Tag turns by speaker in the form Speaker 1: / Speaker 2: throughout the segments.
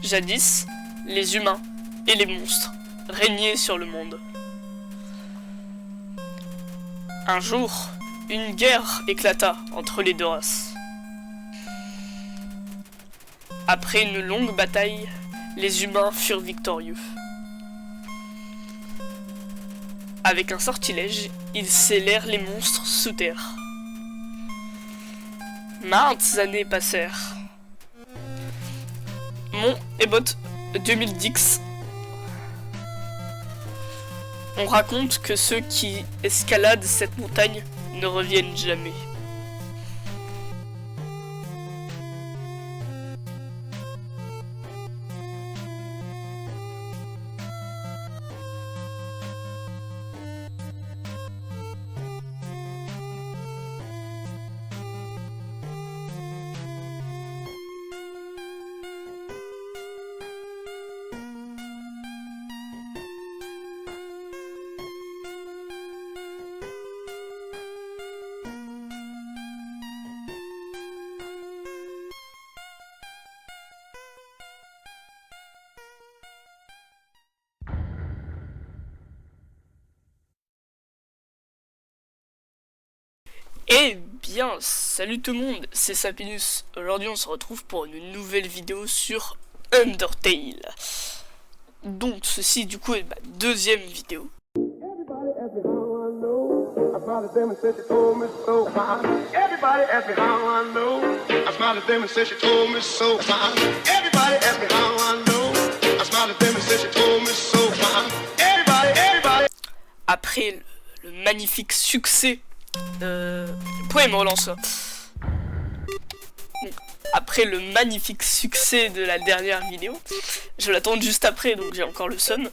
Speaker 1: Jadis, les humains et les monstres régnaient sur le monde. Un jour, une guerre éclata entre les deux races. Après une longue bataille, les humains furent victorieux. Avec un sortilège, ils scellèrent les monstres sous terre. Maintes années passèrent. Mont Ebot 2010. On raconte que ceux qui escaladent cette montagne ne reviennent jamais. Eh bien, salut tout le monde, c'est Sapinus. Aujourd'hui on se retrouve pour une nouvelle vidéo sur Undertale. Donc ceci du coup est ma deuxième vidéo. Après le magnifique succès vous pouvez me relancer. Après le magnifique succès de la dernière vidéo, je vais l'attendre juste après, donc j'ai encore le seum.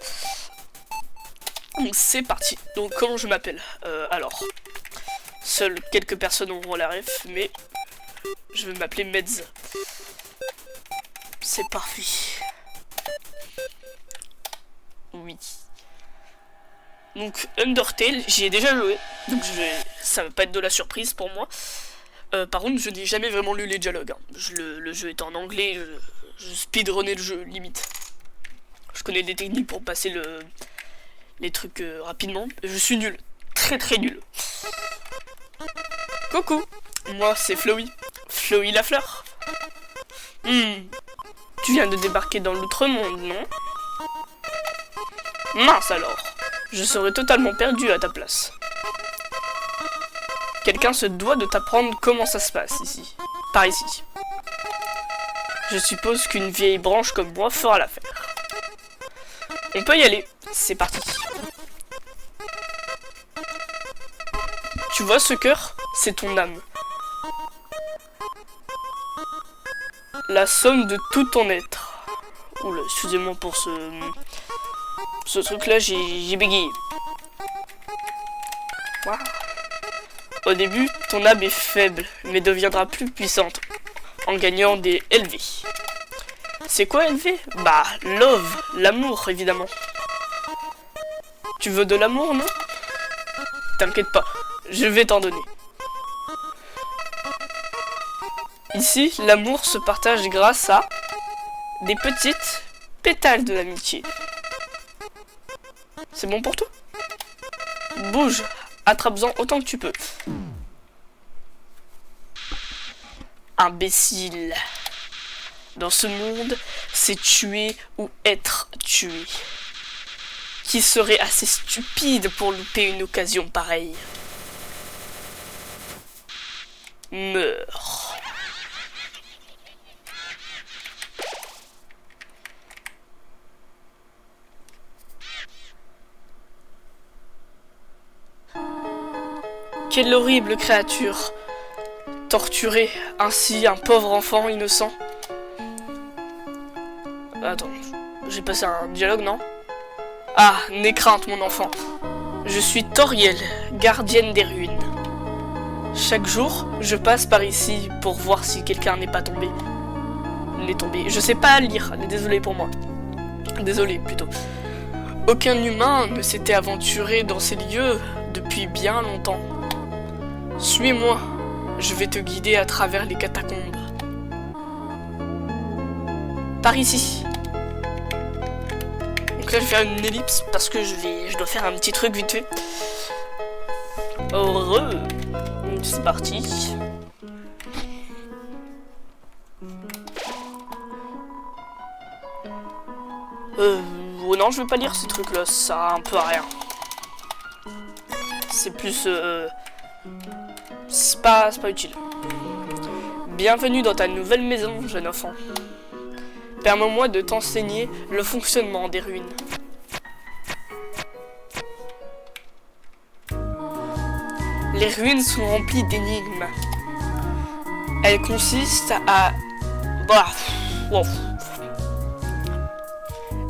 Speaker 1: Donc c'est parti. Donc comment je m'appelle alors, seules quelques personnes auront la ref, mais je vais m'appeler Medz. C'est parfait. Oui. Donc Undertale, j'y ai déjà joué, donc ça va pas être de la surprise pour moi. Par contre, je n'ai jamais vraiment lu les dialogues. Hein. Le jeu est en anglais, je speedrunnais le jeu, limite. Je connais des techniques pour passer les trucs rapidement. Je suis nul, très très nul. Coucou, moi c'est Flowey, Flowey la fleur. Tu viens de débarquer dans l'outre-monde, non? Mince alors. Je serais totalement perdu à ta place. Quelqu'un se doit de t'apprendre comment ça se passe ici. Par ici. Je suppose qu'une vieille branche comme moi fera l'affaire. On peut y aller. C'est parti. Tu vois ce cœur? C'est ton âme. La somme de tout ton être. Oula, excusez-moi pour ce truc-là, j'ai bégayé. Wow. Au début, ton âme est faible, mais deviendra plus puissante en gagnant des LV. C'est quoi LV? Bah, love, l'amour, évidemment. Tu veux de l'amour, non? T'inquiète pas, je vais t'en donner. Ici, l'amour se partage grâce à des petites pétales de l'amitié. C'est bon pour toi? Bouge, attrape-en autant que tu peux. Imbécile. Dans ce monde, c'est tuer ou être tué. Qui serait assez stupide pour louper une occasion pareille? Meurs. Quelle horrible créature! Torturer ainsi un pauvre enfant innocent. Attends, j'ai passé un dialogue, non? Ah, n'aie crainte, mon enfant. Je suis Toriel, gardienne des ruines. Chaque jour, je passe par ici pour voir si quelqu'un n'est pas tombé. N'est tombé. Je sais pas lire, désolé pour moi. Désolé, plutôt. Aucun humain ne s'était aventuré dans ces lieux depuis bien longtemps. Suis-moi, je vais te guider à travers les catacombes. Par ici. Donc là, je vais faire une ellipse parce que je dois faire un petit truc vite fait. Heureux. C'est parti. Oh non, je vais pas lire ces trucs-là, ça sert un peu à rien. C'est plus... c'est pas utile. Bienvenue dans ta nouvelle maison, jeune enfant. Permets-moi de t'enseigner le fonctionnement des ruines. Les ruines sont remplies d'énigmes. Elles consistent à...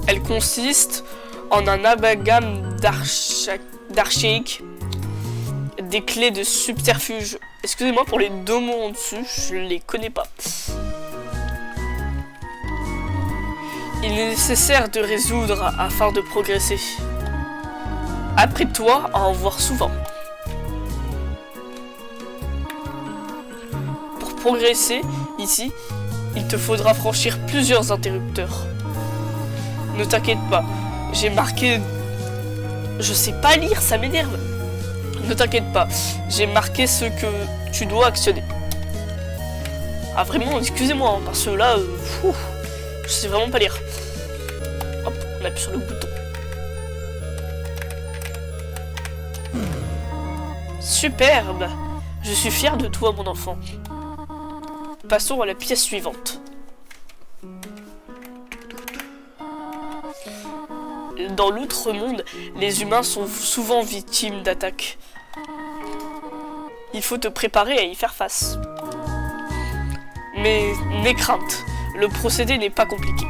Speaker 1: Elles consistent en un amalgame d'archaïque, des clés de subterfuge. Excusez-moi pour les deux mots en dessus, je les connais pas. Il est nécessaire de résoudre afin de progresser. Apprête-toi à en voir souvent. Pour progresser, ici, il te faudra franchir plusieurs interrupteurs. Ne t'inquiète pas, j'ai marqué... Je sais pas lire, ça m'énerve. Ne t'inquiète pas, j'ai marqué ce que tu dois actionner. Ah vraiment, excusez-moi, hein, parce que là, je sais vraiment pas lire. Hop, on appuie sur le bouton. Superbe! Je suis fier de toi, mon enfant. Passons à la pièce suivante. Dans l'outre-monde, les humains sont souvent victimes d'attaques. Il faut te préparer à y faire face. Mais n'aie crainte, le procédé n'est pas compliqué.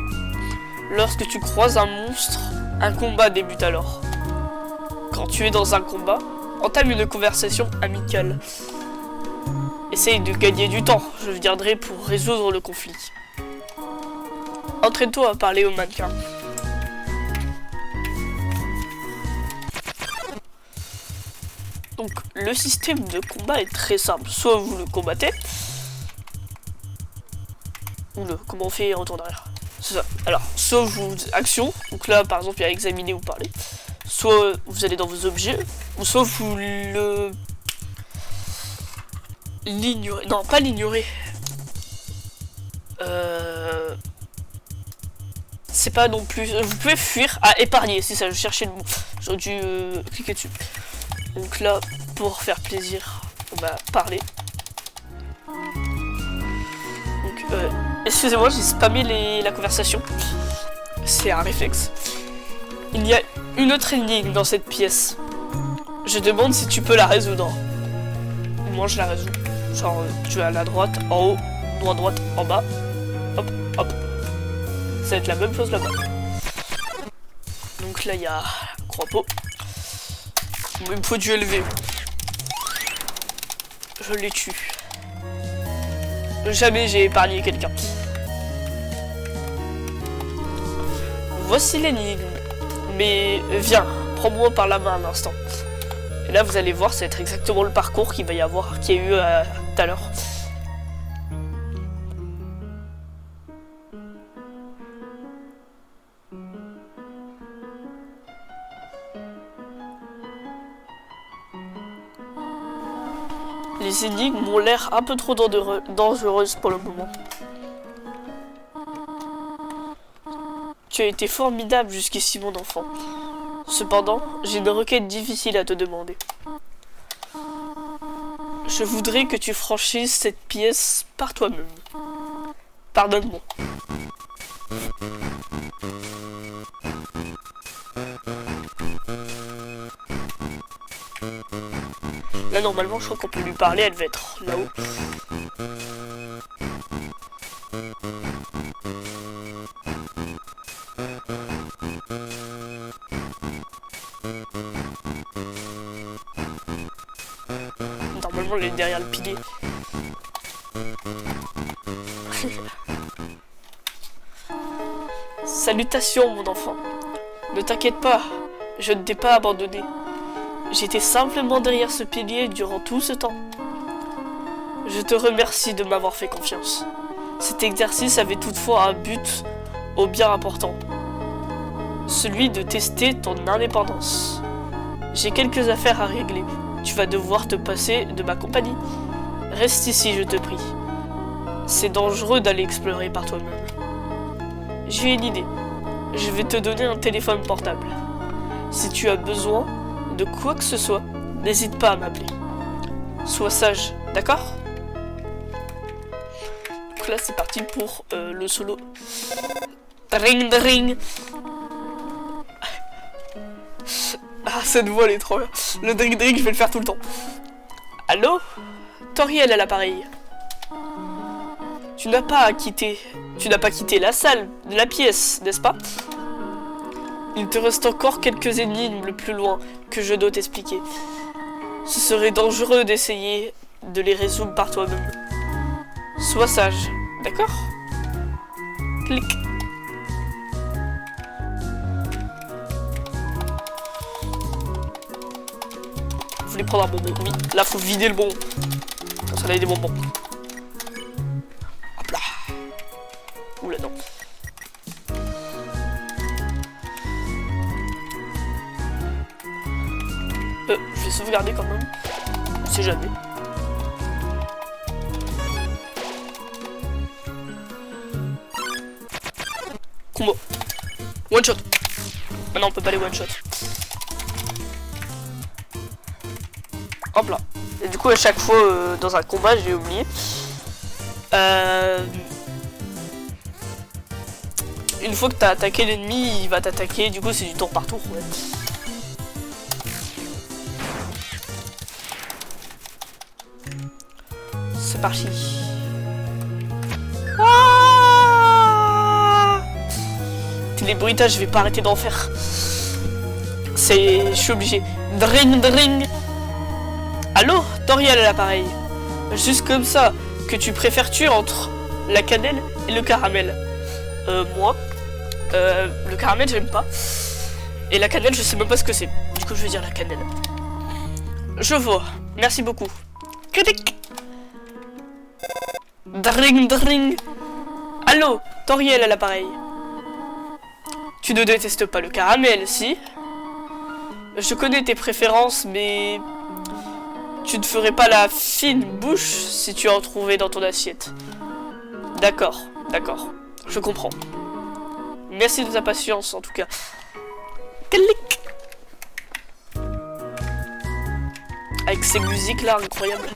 Speaker 1: Lorsque tu croises un monstre, un combat débute alors. Quand tu es dans un combat, entame une conversation amicale. Essaye de gagner du temps, je viendrai pour résoudre le conflit. Entraîne-toi à parler au mannequin. Donc le système de combat est très simple. Soit vous le combattez, ou comment on fait retour derrière. C'est ça. Alors, soit vous action, donc là par exemple il y a examiner ou parler. Soit vous allez dans vos objets, ou soit vous l'ignorer. Non, pas l'ignorer. C'est pas non plus. Vous pouvez fuir à épargner, c'est ça, je cherchais le mot. J'aurais dû cliquer dessus. Donc là, pour faire plaisir, on va parler. Donc, excusez-moi, j'ai spammé la conversation. C'est un réflexe. Il y a une autre énigme dans cette pièce. Je demande si tu peux la résoudre. Moi, je la résous. Genre, tu es à la droite, en haut, droite, en bas. Hop, hop. Ça va être la même chose là-bas. Donc là, il y a un croix-pot. Il me faut du élevé. Je les tue. Jamais j'ai épargné quelqu'un. Voici l'énigme. Mais viens, prends-moi par la main un instant. Et là, vous allez voir, ça va être exactement le parcours qu'il va y avoir, qu'il y a eu tout à l'heure. Les énigmes ont l'air un peu trop dangereuses pour le moment. Tu as été formidable jusqu'ici, mon enfant. Cependant, j'ai une requête difficile à te demander. Je voudrais que tu franchisses cette pièce par toi-même. Pardonne-moi. Là, normalement, je crois qu'on peut lui parler, elle va être là-haut. Normalement, elle est derrière le pilier. Salutations, mon enfant. Ne t'inquiète pas, je ne t'ai pas abandonné. J'étais simplement derrière ce pilier durant tout ce temps. Je te remercie de m'avoir fait confiance. Cet exercice avait toutefois un but au bien important. celui de tester ton indépendance. J'ai quelques affaires à régler. Tu vas devoir te passer de ma compagnie. Reste ici, je te prie. C'est dangereux d'aller explorer par toi-même. J'ai une idée. Je vais te donner un téléphone portable. Si tu as besoin de quoi que ce soit, n'hésite pas à m'appeler. Sois sage, d'accord? Donc là, c'est parti pour le solo. Dring dring. Ah, cette voix, elle est trop bien. Le dring dring, je vais le faire tout le temps. Allô? Toriel à l'appareil. Tu n'as pas quitté la salle, de la pièce, n'est-ce pas? Il te reste encore quelques énigmes plus loin que je dois t'expliquer. Ce serait dangereux d'essayer de les résoudre par toi-même. Sois sage, d'accord? Clic. Vous voulez prendre un bonbon? Oui, là faut vider le bonbon. Ça a des bonbons. Hop là. Oula non. Je vais sauvegarder quand même. On sait jamais. Combo. One shot. Maintenant on peut pas les one shot. Hop là. Et du coup à chaque fois dans un combat j'ai oublié. Une fois que t'as attaqué l'ennemi, il va t'attaquer. Du coup c'est du tour par tour. Ouais. C'est parti. Ah, les bruitages, je vais pas arrêter d'en faire. Je suis obligé. Dring dring. Allô, Toriel à l'appareil. Juste comme ça, que tu préfères-tu entre la cannelle et le caramel? Moi, le caramel j'aime pas. Et la cannelle, je sais même pas ce que c'est. Du coup, je vais dire la cannelle. Je vois. Merci beaucoup. Cric. Dring dring. Allô, Toriel à l'appareil. Tu ne détestes pas le caramel, si? Je connais tes préférences, mais tu ne ferais pas la fine bouche si tu en trouvais dans ton assiette. D'accord, d'accord, je comprends. Merci de ta patience, en tout cas. Clic. Avec ces musiques là incroyables.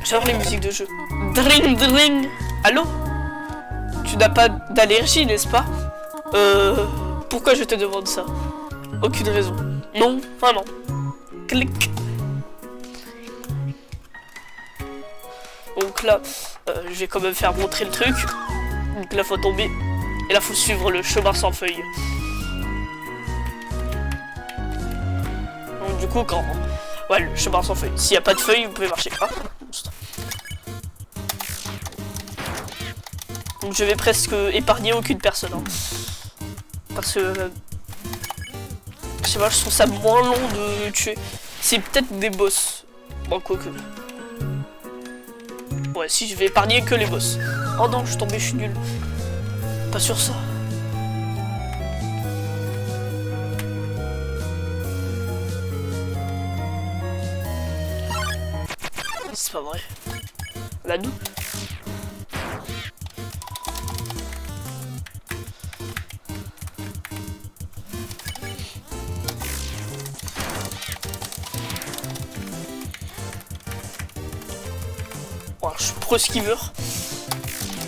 Speaker 1: J'adore les musiques de jeu. Dring dring. Allô? Tu n'as pas d'allergie, n'est-ce pas? Pourquoi je te demande ça? Aucune raison. Non, vraiment. Clic. Donc là, je vais quand même faire montrer le truc. Donc là, faut tomber. Et là, faut suivre le chemin sans feuilles. Donc du coup, quand... Ouais, le chemin sans feuilles. S'il n'y a pas de feuilles, vous pouvez marcher. Ah, monstre. Donc je vais presque épargner aucune personne. Hein. Parce que... je sais pas, je trouve ça moins long de tuer. C'est peut-être des boss. Bon, quoique. Ouais, si, je vais épargner que les boss. Oh non, je suis tombé, je suis nul. Pas sur ça. C'est pas vrai. Là, nous. Je suis pro skiveur.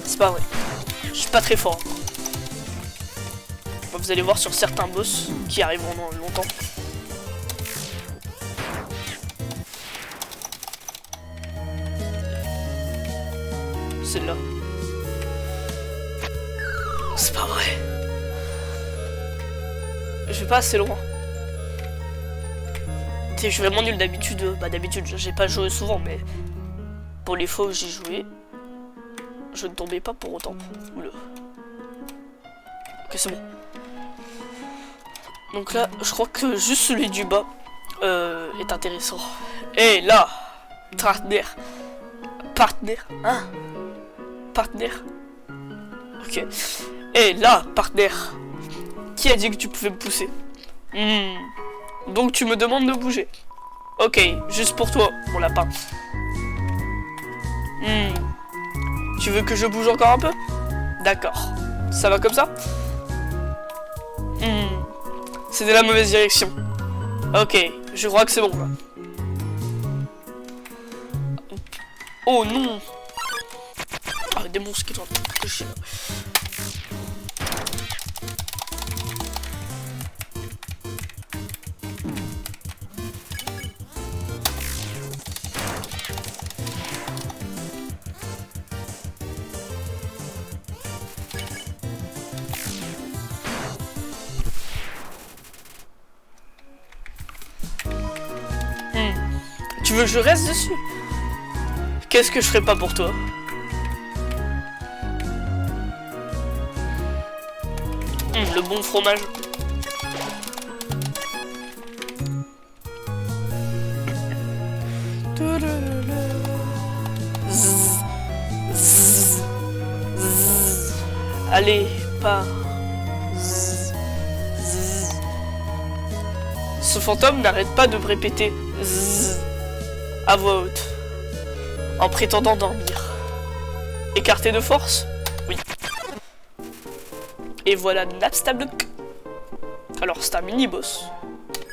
Speaker 1: C'est pas vrai. Je suis pas très fort. Vous allez voir sur certains boss qui arriveront dans longtemps. Celle-là. C'est pas vrai. Je vais pas assez loin. Je suis vraiment nul d'habitude. Bah d'habitude, j'ai pas joué souvent, mais... pour les fois où j'ai joué, je ne tombais pas pour autant. Oula. Ok, c'est bon. Donc là, je crois que juste celui du bas est intéressant. Et là, partenaire. Partenaire. Hein? partenaire. Ok. Et là, partenaire. Qui a dit que tu pouvais me pousser? Donc tu me demandes de bouger. Ok, juste pour toi, mon lapin. Tu veux que je bouge encore un peu? D'accord. Ça va comme ça? C'était la mauvaise direction. Ok, je crois que c'est bon là. Oh non! Ah, des monstres qui sont en train de toucher là. Tu veux que je reste dessus? Qu'est-ce que je ferais pas pour toi? Le bon fromage. Zzz, zzz, zzz. Allez, pas. Zzz, zzz. Ce fantôme n'arrête pas de me répéter zzz à voix haute, en prétendant dormir. Écarté de force? Oui. Et voilà Napstablook. Alors c'est un mini-boss.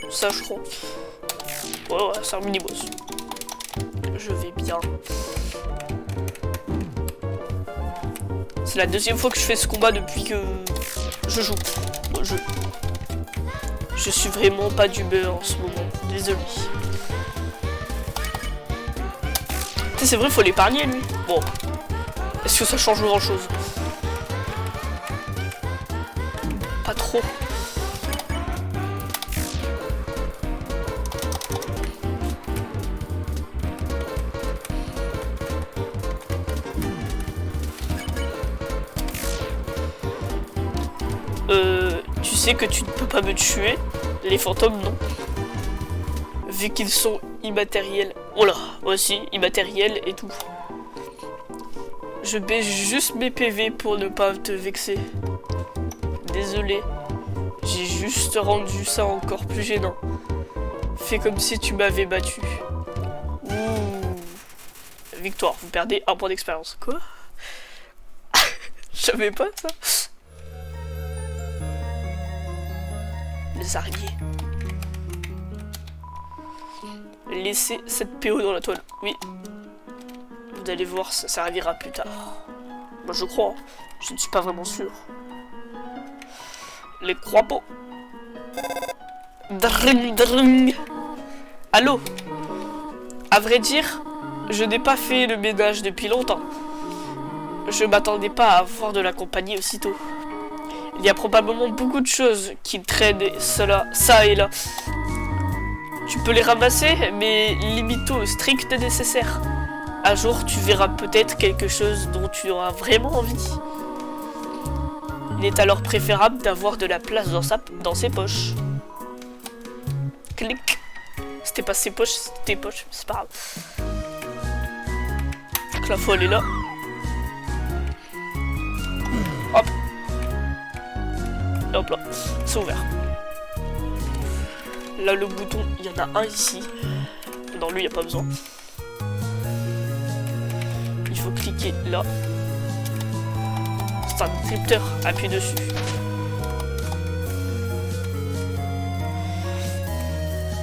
Speaker 1: Ça je crois. Ouais, c'est un mini-boss. Je vais bien. C'est la deuxième fois que je fais ce combat depuis que je joue au jeu. Je suis vraiment pas d'humeur en ce moment. Désolé. C'est vrai, faut l'épargner lui. Bon. Est-ce que ça change grand chose? Pas trop. Tu sais que tu ne peux pas me tuer. Les fantômes, non. Vu qu'ils sont immatériels. Oh là, aussi, immatériels et tout. Je baisse juste mes PV pour ne pas te vexer. Désolé. J'ai juste rendu ça encore plus gênant. Fais comme si tu m'avais battu. Ouh. Victoire, vous perdez 1 point d'expérience. Quoi? Je savais pas ça. Les araignées. Laissez cette PO dans la toile. Oui. Vous allez voir, ça servira plus tard. Moi je crois. Je ne suis pas vraiment sûr. Les croix-pots. Dring, dring. Allô? À vrai dire, je n'ai pas fait le ménage depuis longtemps. Je m'attendais pas à avoir de la compagnie aussitôt. Il y a probablement beaucoup de choses qui traînent ça et là. Tu peux les ramasser, mais limite au strict nécessaire. Un jour, tu verras peut-être quelque chose dont tu auras vraiment envie. Il est alors préférable d'avoir de la place dans ses poches. Clic. C'était pas ses poches, c'était tes poches, c'est pas grave. Donc la fois elle est là. Hop. Et hop là, c'est ouvert. Là le bouton, il y en a un ici. Dans lui, il n'y a pas besoin. Il faut cliquer là. C'est un crypteur, appuie dessus.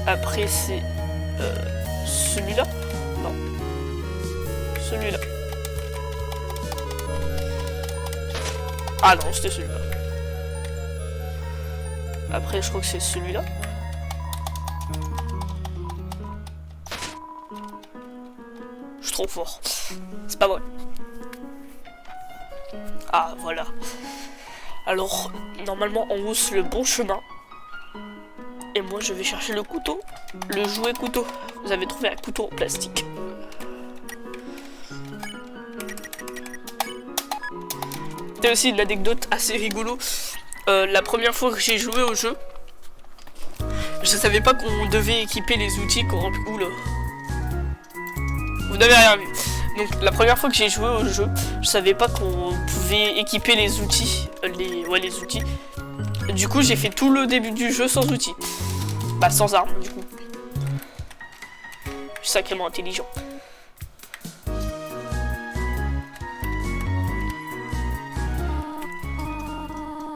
Speaker 1: Après c'est celui-là. Non. Celui-là. Ah non, c'était celui-là. Après je crois que c'est celui-là. Je suis trop fort. C'est pas vrai. Ah voilà. Alors, normalement on hausse le bon chemin. Et moi je vais chercher le couteau. Le jouet couteau. Vous avez trouvé un couteau en plastique. C'est aussi une anecdote assez rigolo. La première fois que j'ai joué au jeu, je savais pas qu'on devait équiper les outils qu'on remplit. Oula. Vous n'avez rien vu. Donc la première fois que j'ai joué au jeu, je savais pas qu'on pouvait équiper les outils. Les outils. Du coup, j'ai fait tout le début du jeu sans outils. Bah, sans armes, du coup. Je suis sacrément intelligent.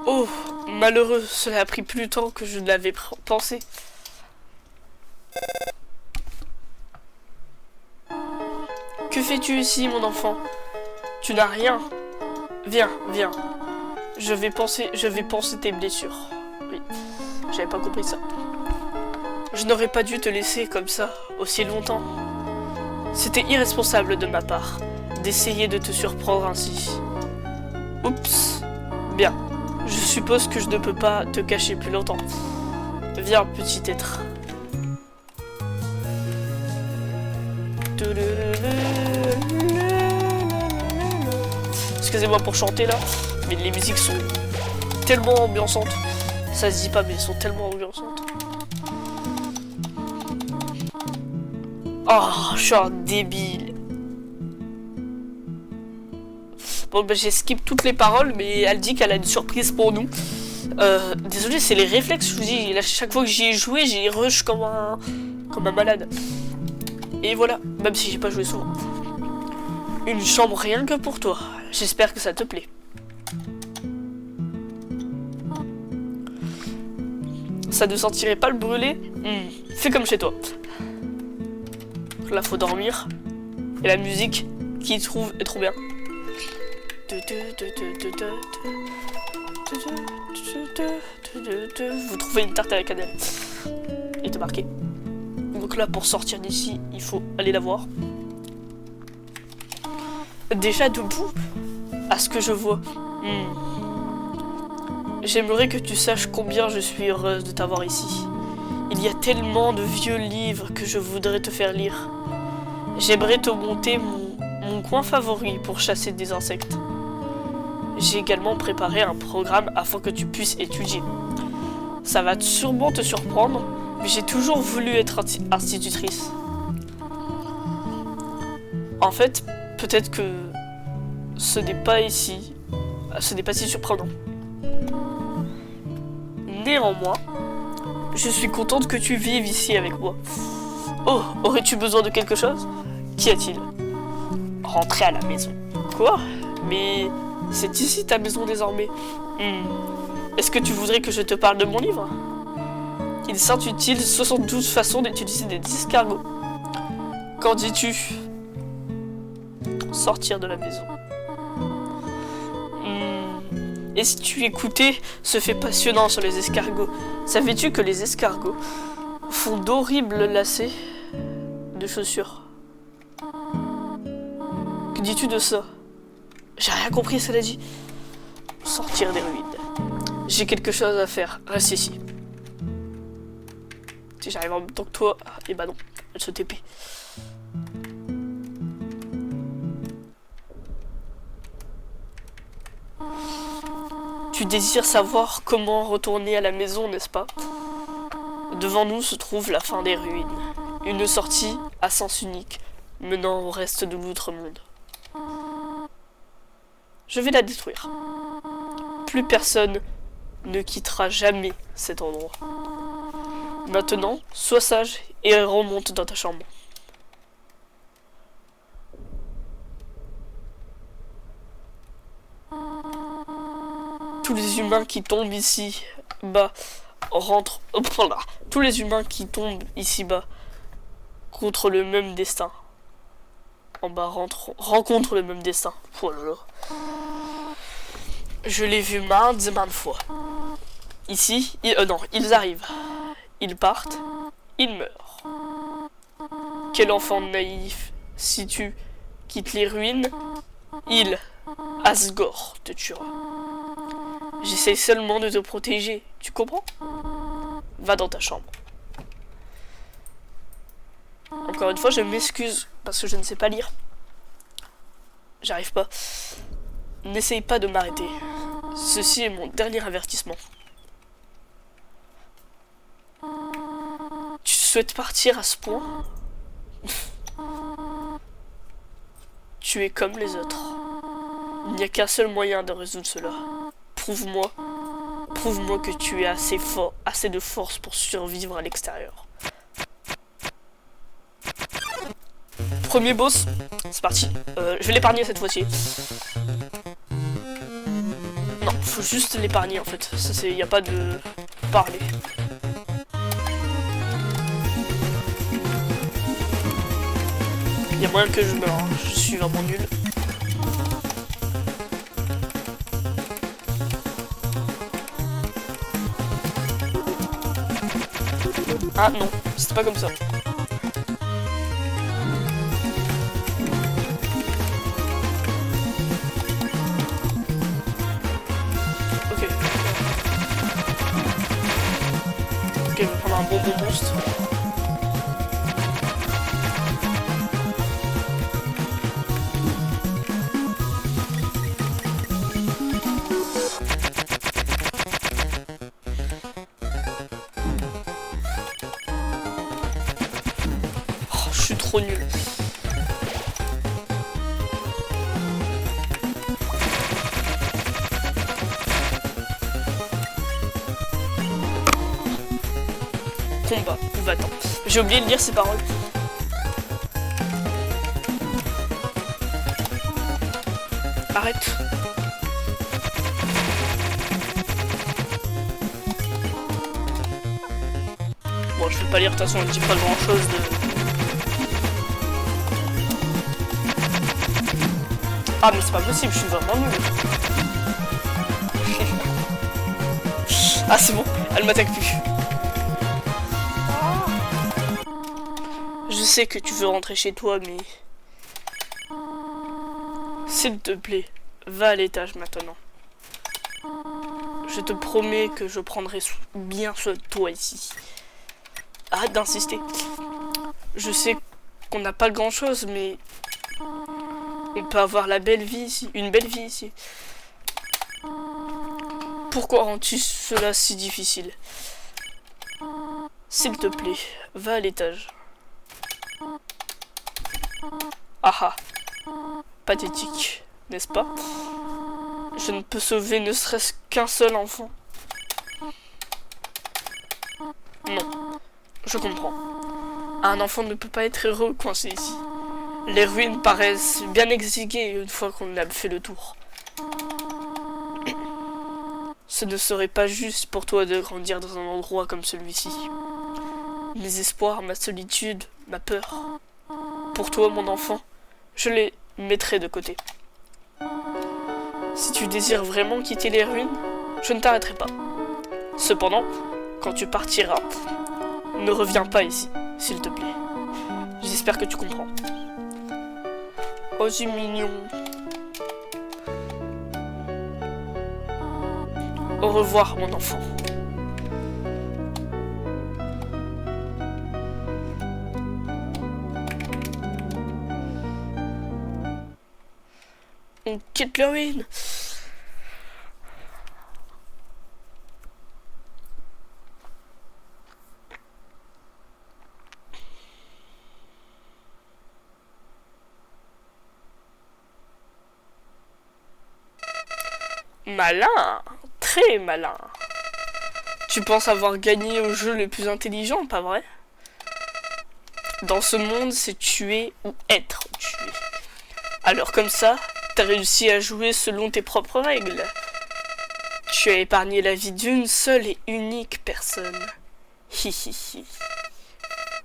Speaker 1: Oh, malheureux, cela a pris plus de temps que je ne l'avais pensé. Que fais-tu ici, mon enfant? Tu n'as rien. Viens, viens. Je vais penser tes blessures. Oui, j'avais pas compris ça. Je n'aurais pas dû te laisser comme ça, aussi longtemps. C'était irresponsable de ma part, d'essayer de te surprendre ainsi. Oups. Bien. Je suppose que je ne peux pas te cacher plus longtemps. Viens, petit être. Excusez-moi pour chanter là, mais les musiques sont tellement ambiançantes. Ça se dit pas, mais elles sont tellement ambiançantes. Oh, je suis un débile. Bon, bah, j'ai skip toutes les paroles, mais elle dit qu'elle a une surprise pour nous. Désolé, c'est les réflexes, je vous dis. Là, chaque fois que j'y ai joué, j'ai rush comme un malade. Et voilà, même si j'ai pas joué souvent. Une chambre rien que pour toi. J'espère que ça te plaît. Ça ne sentirait pas le brûler? Fais comme chez toi. Là, faut dormir. Et la musique qui trouve est trop bien. Vous trouvez une tarte à la cannelle. Et te marqué. Donc là, pour sortir d'ici, il faut aller la voir. Déjà debout, à ce que je vois. J'aimerais que tu saches combien je suis heureuse de t'avoir ici. Il y a tellement de vieux livres que je voudrais te faire lire. J'aimerais te monter mon coin favori pour chasser des insectes. J'ai également préparé un programme afin que tu puisses étudier. Ça va sûrement te surprendre, mais j'ai toujours voulu être institutrice. En fait, peut-être que ce n'est pas si surprenant. Néanmoins, je suis contente que tu vives ici avec moi. Oh, aurais-tu besoin de quelque chose? Qu'y a-t-il? Rentrer à la maison. Quoi? Mais c'est ici ta maison désormais. Est-ce que tu voudrais que je te parle de mon livre? Il s'intitule 72 façons d'utiliser des escargots. Qu'en dis-tu? Sortir de la maison. Et si tu écoutais ce fait passionnant sur les escargots? Savais-tu que les escargots font d'horribles lacets de chaussures? Que dis-tu de ça? J'ai rien compris, cela dit. Sortir des ruines. J'ai quelque chose à faire. Reste ici. Si j'arrive en même temps que toi, et bah non, elle se TP. Tu désires savoir comment retourner à la maison, n'est-ce pas? Devant nous se trouve la fin des ruines. Une sortie à sens unique, menant au reste de l'outre-monde. Je vais la détruire. Plus personne ne quittera jamais cet endroit. Maintenant, sois sage et remonte dans ta chambre. Tous les humains qui tombent ici bas rentrent. Voilà. Tous les humains qui tombent ici bas contre le même destin. En bas rencontrent le même destin. Oh là là. Je l'ai vu maintes et maintes fois. Ici, ils arrivent. Ils partent. Ils meurent. Quel enfant naïf. Si tu quittes les ruines, Asgore, te tuera. J'essaie seulement de te protéger, tu comprends? Va dans ta chambre. Encore une fois, je m'excuse parce que je ne sais pas lire. J'arrive pas. N'essaye pas de m'arrêter. Ceci est mon dernier avertissement. Tu souhaites partir à ce point? Tu es comme les autres. Il n'y a qu'un seul moyen de résoudre cela. Prouve-moi. Prouve-moi que tu es assez fort, assez de force pour survivre à l'extérieur. Premier boss, c'est parti. Je vais l'épargner cette fois-ci. Non, faut juste l'épargner en fait. Ça c'est, y a pas de parler. Il y a moyen que je meure. Hein. Je suis vraiment nul. Ah non, c'était pas comme ça. Ok. Ok, je vais prendre un bon boost. Oh, je suis trop nul. Combat, va-t'en. J'ai oublié de lire ces paroles. Arrête. Bon, je vais pas lire, de toute façon, on ne dit pas grand chose de... Ah, mais c'est pas possible, je suis vraiment nul. Ah, c'est bon, elle m'attaque plus. Je sais que tu veux rentrer chez toi, mais... S'il te plaît, va à l'étage maintenant. Je te promets que je prendrai bien soin de toi ici. Arrête d'insister. Je sais qu'on n'a pas grand chose, mais... On peut avoir la belle vie ici, une belle vie ici. Pourquoi rends-tu cela si difficile? S'il te plaît, va à l'étage. Ah ah. Pathétique, n'est-ce pas? Je ne peux sauver ne serait-ce qu'un seul enfant. Non, je comprends. Un enfant ne peut pas être heureux coincé ici. Les ruines paraissent bien exiguës une fois qu'on a fait le tour. Ce ne serait pas juste pour toi de grandir dans un endroit comme celui-ci. Mes espoirs, ma solitude, ma peur. Pour toi, mon enfant, je les mettrai de côté. Si tu désires vraiment quitter les ruines, je ne t'arrêterai pas. Cependant, quand tu partiras, ne reviens pas ici, s'il te plaît. J'espère que tu comprends. Oh, c'est mignon. Au revoir, mon enfant. On quitte les ruines. Malin, très malin. Tu penses avoir gagné au jeu le plus intelligent, pas vrai? Dans ce monde, c'est tuer ou être tué. Alors comme ça, t'as réussi à jouer selon tes propres règles. Tu as épargné la vie d'une seule et unique personne. Hihihi.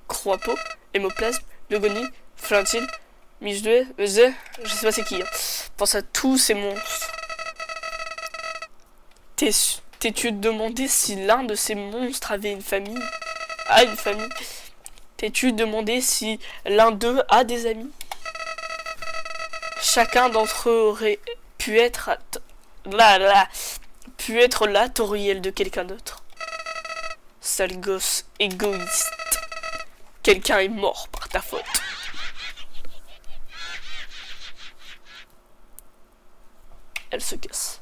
Speaker 1: Croix-peau, hémoplasme, Logoni, Flintine, Miche-Doué, je sais pas c'est qui. Hein. Pense à tous ces monstres. T'es-tu demandé si l'un de ces monstres avait une famille? A une famille? T'es-tu demandé si l'un d'eux a des amis? Chacun d'entre eux aurait pu être la taurielle de quelqu'un d'autre. Sale gosse égoïste. Quelqu'un est mort par ta faute. Elle se casse.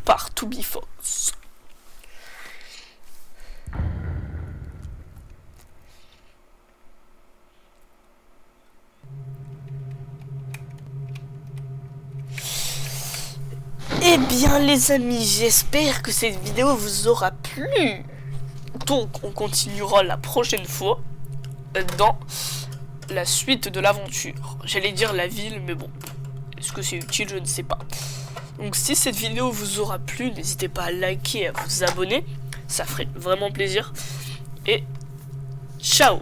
Speaker 1: par To Be Fox. Eh bien les amis, j'espère que cette vidéo vous aura plu. Donc on continuera la prochaine fois dans la suite de l'aventure. J'allais dire la ville, mais bon, est-ce que c'est utile, je ne sais pas. Donc si cette vidéo vous aura plu, n'hésitez pas à liker et à vous abonner, ça ferait vraiment plaisir. Et ciao!